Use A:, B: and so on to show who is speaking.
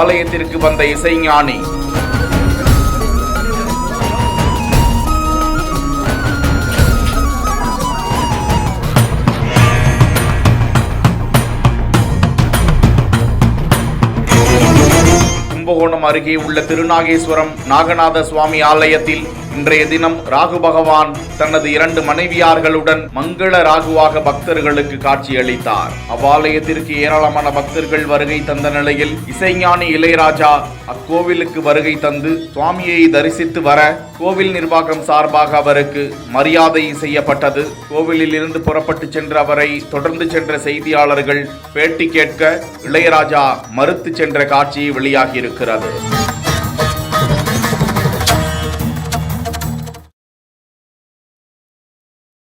A: ஆலயத்திற்கு வந்த இசைஞானி. கும்பகோணம் அருகே உள்ள திருநாகேஸ்வரம் நாகநாத சுவாமி ஆலயத்தில் இன்றைய தினம் ராகு பகவான் தனது 2 மனைவியார்களுடன் மங்கள ராகுவாக பக்தர்களுக்கு காட்சியளித்தார். அவ்வாலயத்திற்கு ஏராளமான பக்தர்கள் வருகை தந்த நிலையில் இசைஞானி இளையராஜா அக்கோவிலுக்கு வருகை தந்து சுவாமியை தரிசித்து வர கோவில் நிர்வாகம் சார்பாக அவருக்கு மரியாதை செய்யப்பட்டது. கோவிலில் இருந்து புறப்பட்டு சென்ற அவரை தொடர்ந்து சென்ற செய்தியாளர்கள் பேட்டி கேட்க இளையராஜா மறுத்து சென்ற காட்சி வெளியாகியிருக்கிறது.